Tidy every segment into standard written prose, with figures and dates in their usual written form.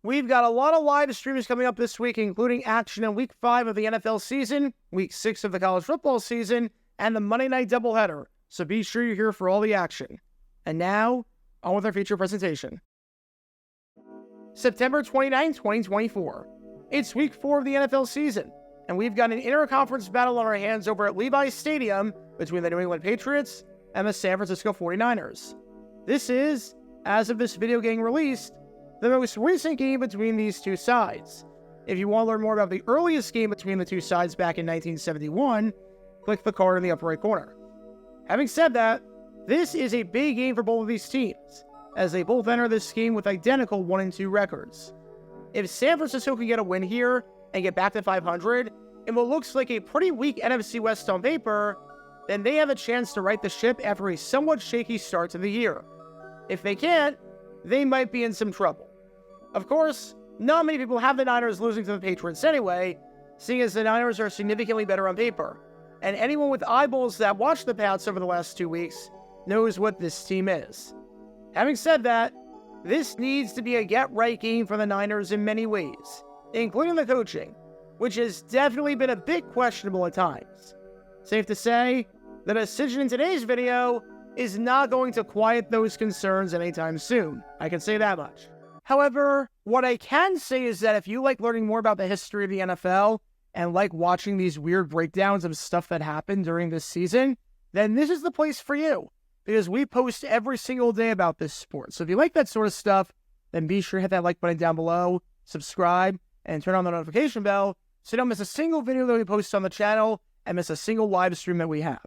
We've got a lot of live streams coming up this week, including action in Week 5 of the NFL season, Week 6 of the college football season, and the Monday night doubleheader. So be sure you're here for all the action. And now, on with our feature presentation. September 29, 2024. It's Week 4 of the NFL season, and we've got an interconference battle on our hands over at Levi's Stadium between the New England Patriots and the San Francisco 49ers. This is, as of this video getting released, the most recent game between these two sides. If you want to learn more about the earliest game between the two sides back in 1971, click the card in the upper right corner. Having said that, this is a big game for both of these teams, as they both enter this game with identical 1-2 records. If San Francisco can get a win here and get back to 500 in what looks like a pretty weak NFC West on paper, then they have a chance to right the ship after a somewhat shaky start to the year. If they can't, they might be in some trouble. Of course, not many people have the Niners losing to the Patriots anyway, seeing as the Niners are significantly better on paper, and anyone with eyeballs that watched the Pats over the last 2 weeks knows what this team is. Having said that, this needs to be a get-right game for the Niners in many ways, including the coaching, which has definitely been a bit questionable at times. Safe to say, the decision in today's video is not going to quiet those concerns anytime soon. I can say that much. However, what I can say is that if you like learning more about the history of the NFL and like watching these weird breakdowns of stuff that happened during this season, then this is the place for you, because we post every single day about this sport. So if you like that sort of stuff, then be sure to hit that like button down below, subscribe, and turn on the notification bell so you don't miss a single video that we post on the channel and miss a single live stream that we have.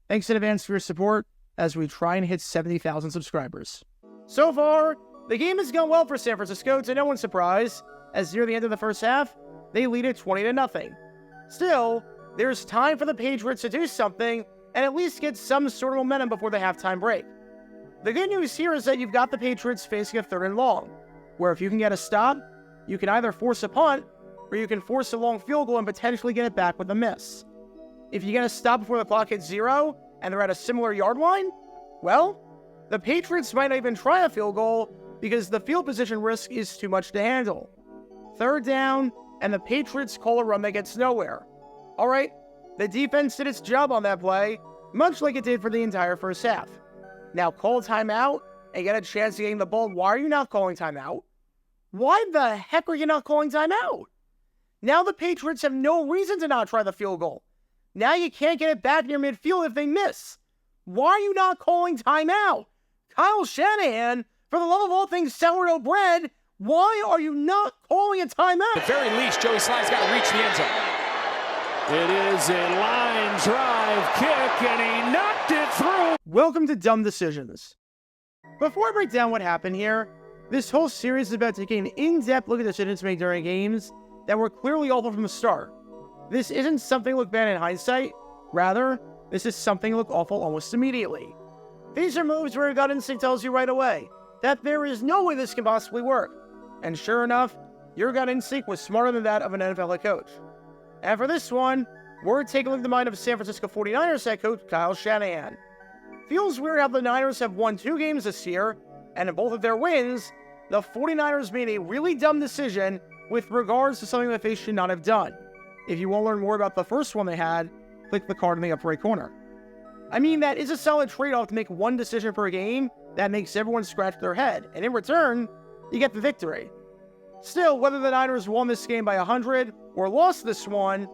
Thanks in advance for your support as we try and hit 70,000 subscribers. So far, the game has gone well for San Francisco, to no one's surprise, as near the end of the first half, they lead it 20-0. Still, there's time for the Patriots to do something and at least get some sort of momentum before the halftime break. The good news here is that you've got the Patriots facing a 3rd and long, where if you can get a stop, you can either force a punt, or you can force a long field goal and potentially get it back with a miss. If you get a stop before the clock hits 0, and they're at a similar yard line, well, the Patriots might not even try a field goal because the field position risk is too much to handle. 3rd down, and the Patriots call a run that gets nowhere. Alright, the defense did its job on that play, much like it did for the entire first half. Now call timeout and get a chance to gain the ball. Why are you not calling timeout? Why the heck are you not calling timeout? Now the Patriots have no reason to not try the field goal. Now you can't get it back near midfield if they miss. Why are you not calling timeout? Kyle Shanahan, for the love of all things sourdough bread, why are you not calling a timeout? At the very least, Joey Sly's got to reach the end zone. It is a line drive kick, and he knocked it through. Welcome to Dumb Decisions. Before I break down what happened here, this whole series is about taking an in-depth look at decisions made during games that were clearly awful from the start. This isn't something look bad in hindsight. Rather, this is something look awful almost immediately. These are moves where your gut instinct tells you right away that there is no way this can possibly work. And sure enough, your gut instinct was smarter than that of an NFL head coach. And for this one, we're taking a look at the mind of San Francisco 49ers head coach Kyle Shanahan. Feels weird how the Niners have won 2 games this year, and in both of their wins, the 49ers made a really dumb decision with regards to something that they should not have done. If you want to learn more about the first one they had, click the card in the upper right corner. I mean, that is a solid trade-off to make one decision per game that makes everyone scratch their head, and in return, you get the victory. Still, whether the Niners won this game by 100 or lost this one,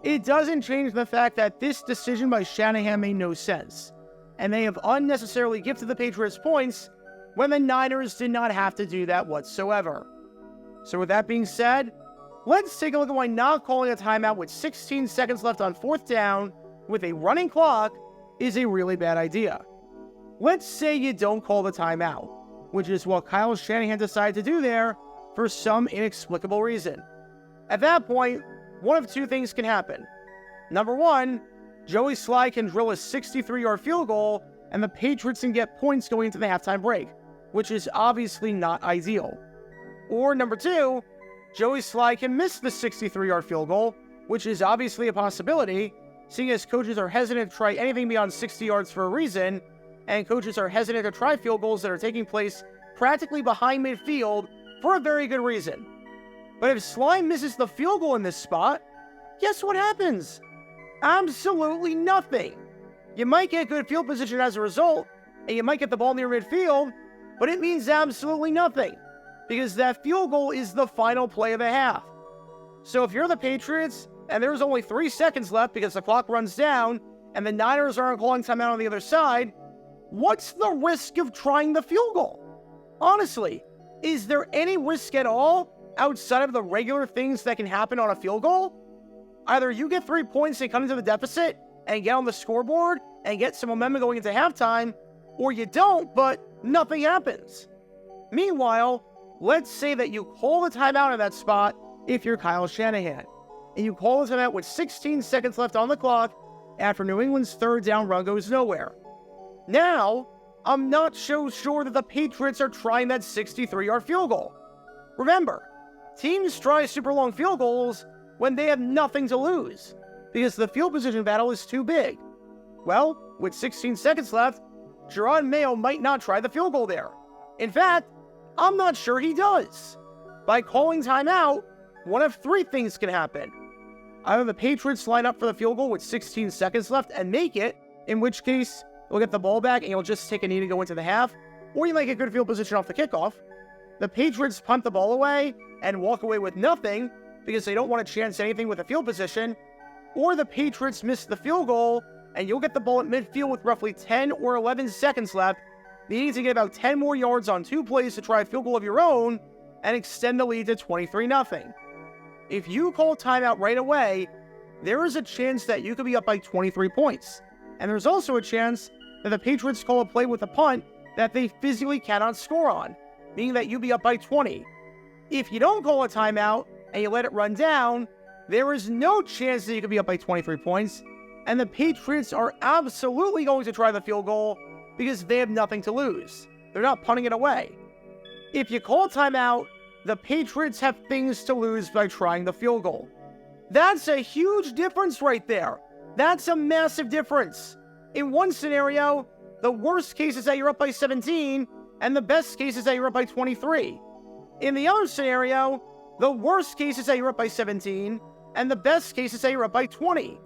it doesn't change the fact that this decision by Shanahan made no sense, and they have unnecessarily gifted the Patriots points when the Niners did not have to do that whatsoever. So with that being said, let's take a look at why not calling a timeout with 16 seconds left on 4th down with a running clock is a really bad idea. Let's say you don't call the timeout, which is what Kyle Shanahan decided to do there for some inexplicable reason. At that point, one of 2 things can happen. Number 1, Joey Sly can drill a 63-yard field goal and the Patriots can get points going into the halftime break, which is obviously not ideal. Or number 2, Joey Sly can miss the 63-yard field goal, which is obviously a possibility, seeing as coaches are hesitant to try anything beyond 60 yards for a reason, and coaches are hesitant to try field goals that are taking place practically behind midfield for a very good reason. But if Slime misses the field goal in this spot, guess what happens? Absolutely nothing. You might get good field position as a result, and you might get the ball near midfield, but it means absolutely nothing, because that field goal is the final play of the half. So if you're the Patriots, and there's only 3 seconds left because the clock runs down, and the Niners aren't calling timeout on the other side, what's the risk of trying the field goal? Honestly, is there any risk at all outside of the regular things that can happen on a field goal? Either you get 3 points and come into the deficit and get on the scoreboard and get some momentum going into halftime, or you don't, but nothing happens. Meanwhile, let's say that you call the timeout in that spot if you're Kyle Shanahan, and you call the timeout with 16 seconds left on the clock after New England's third down run goes nowhere. Now, I'm not so sure that the Patriots are trying that 63-yard field goal. Remember, teams try super long field goals when they have nothing to lose, because the field position battle is too big. Well, with 16 seconds left, Jerod Mayo might not try the field goal there. In fact, I'm not sure he does. By calling timeout, one of 3 things can happen. Either the Patriots line up for the field goal with 16 seconds left and make it, in which case you'll get the ball back and you'll just take a knee to go into the half, or you might get good field position off the kickoff. The Patriots punt the ball away and walk away with nothing because they don't want to chance anything with the field position, or the Patriots miss the field goal and you'll get the ball at midfield with roughly 10 or 11 seconds left, needing to get about 10 more yards on 2 plays to try a field goal of your own and extend the lead to 23-0. If you call timeout right away, there is a chance that you could be up by 23 points. And there's also a chance that the Patriots call a play with a punt that they physically cannot score on, meaning that you'd be up by 20. If you don't call a timeout and you let it run down, there is no chance that you could be up by 23 points, and the Patriots are absolutely going to try the field goal because they have nothing to lose. They're not punting it away. If you call timeout, the Patriots have things to lose by trying the field goal. That's a huge difference right there. That's a massive difference. In one scenario, the worst case is that you're up by 17, and the best case is that you're up by 23. In the other scenario, the worst case is that you're up by 17, and the best case is that you're up by 20.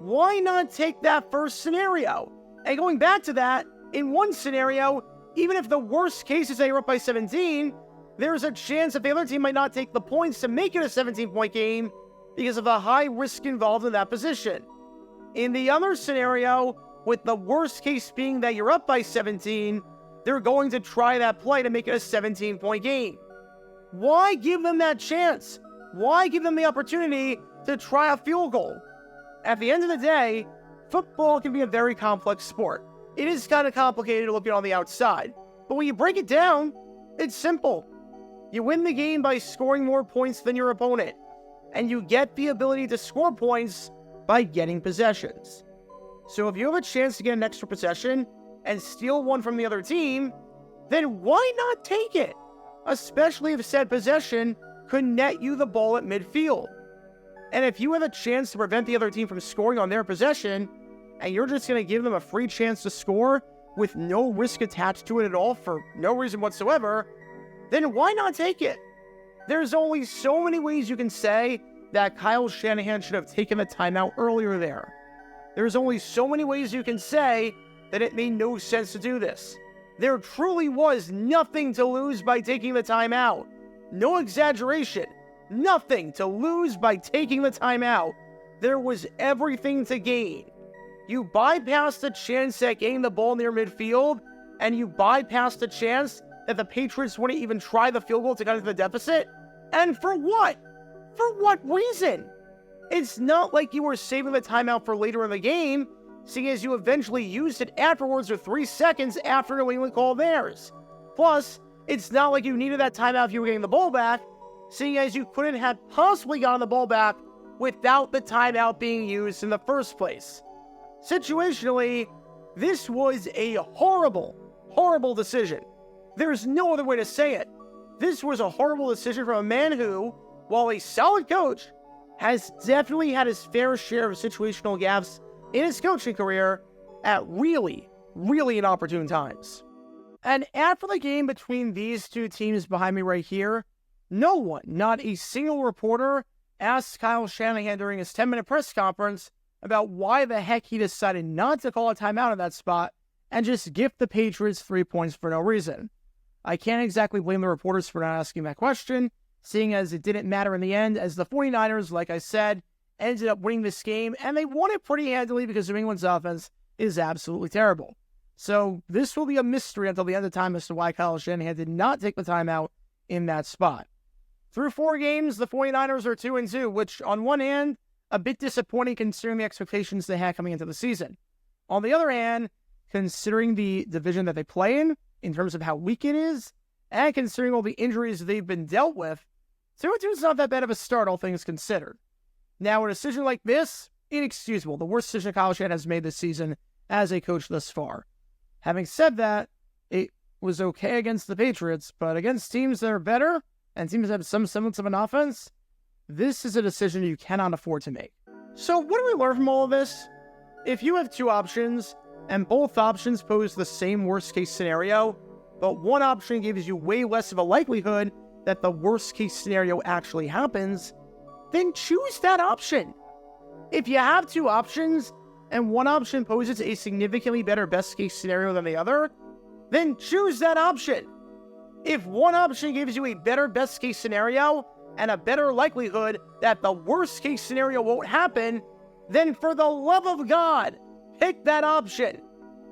Why not take that first scenario? And going back to that, in one scenario, even if the worst case is that you're up by 17, there's a chance that the other team might not take the points to make it a 17-point game because of the high risk involved in that position. In the other scenario, with the worst case being that you're up by 17, they're going to try that play to make it a 17-point game. Why give them that chance? Why give them the opportunity to try a field goal? At the end of the day, football can be a very complex sport. It is kind of complicated looking on the outside, but when you break it down, it's simple. You win the game by scoring more points than your opponent, and you get the ability to score points by getting possessions. So if you have a chance to get an extra possession and steal one from the other team, then why not take it? Especially if said possession could net you the ball at midfield. And if you have a chance to prevent the other team from scoring on their possession, and you're just going to give them a free chance to score with no risk attached to it at all for no reason whatsoever, then why not take it? There's only so many ways you can say that Kyle Shanahan should have taken the timeout earlier there. There's only so many ways you can say that it made no sense to do this. There truly was nothing to lose by taking the timeout. No exaggeration. Nothing to lose by taking the timeout. There was everything to gain. You bypassed the chance at getting the ball near midfield, and you bypassed the chance that the Patriots wouldn't even try the field goal to cut into the deficit. And for what? For what reason? It's not like you were saving the timeout for later in the game, seeing as you eventually used it afterwards or 3 seconds after New England called theirs. Plus, it's not like you needed that timeout if you were getting the ball back, seeing as you couldn't have possibly gotten the ball back without the timeout being used in the first place. Situationally, this was a horrible, horrible decision. There's no other way to say it. This was a horrible decision from a man who, while a solid coach, has definitely had his fair share of situational gaffes in his coaching career at really, really inopportune times. And after the game between these two teams behind me right here, no one, not a single reporter, asked Kyle Shanahan during his 10-minute press conference about why the heck he decided not to call a timeout in that spot and just gift the Patriots 3 points for no reason. I can't exactly blame the reporters for not asking that question, seeing as it didn't matter in the end, as the 49ers, like I said, ended up winning this game, and they won it pretty handily because New England's offense is absolutely terrible. So this will be a mystery until the end of time as to why Kyle Shanahan did not take the timeout in that spot. Through 4 games, the 49ers are 2-2, which on one hand, a bit disappointing considering the expectations they had coming into the season. On the other hand, considering the division that they play in terms of how weak it is, and considering all the injuries they've been dealt with, 2-2 is not that bad of a start, all things considered. Now, a decision like this, inexcusable. The worst decision Kyle Shanahan has made this season as a coach thus far. Having said that, it was okay against the Patriots, but against teams that are better and teams that have some semblance of an offense, this is a decision you cannot afford to make. So what do we learn from all of this? If you have 2 options, and both options pose the same worst-case scenario, but one option gives you way less of a likelihood that the worst-case scenario actually happens, then choose that option. If you have 2 options, and one option poses a significantly better best-case scenario than the other, then choose that option. If one option gives you a better best-case scenario, and a better likelihood that the worst-case scenario won't happen, then for the love of God, pick that option.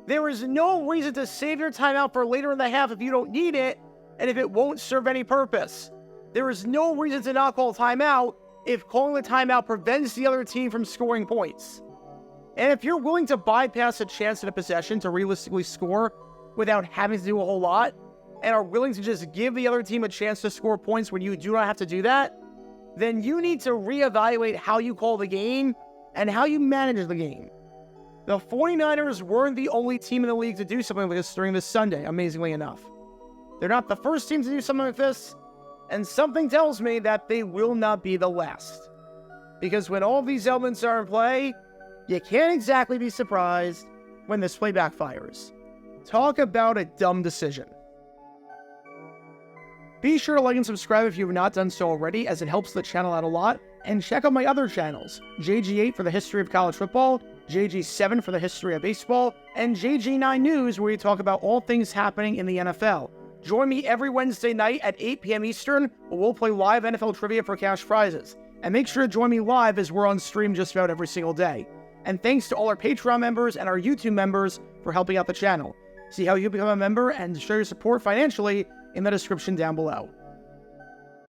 There is no reason to save your timeout for later in the half if you don't need it, and if it won't serve any purpose. There is no reason to not call timeout if calling the timeout prevents the other team from scoring points. And if you're willing to bypass a chance at a possession to realistically score without having to do a whole lot, and are willing to just give the other team a chance to score points when you do not have to do that, then you need to reevaluate how you call the game and how you manage the game. The 49ers weren't the only team in the league to do something like this during this Sunday, amazingly enough. They're not the first team to do something like this, and something tells me that they will not be the last. Because when all these elements are in play, you can't exactly be surprised when this play backfires. Talk about a dumb decision. Be sure to like and subscribe if you have not done so already, as it helps the channel out a lot, and check out my other channels, JG8 for the history of college football, JG7 for the history of baseball, and JG9 News, where we talk about all things happening in the NFL. Join me every Wednesday night at 8 p.m. Eastern, where we'll play live NFL trivia for cash prizes. And make sure to join me live, as we're on stream just about every single day. And thanks to all our Patreon members and our YouTube members for helping out the channel. See how you become a member and show your support financially in the description down below.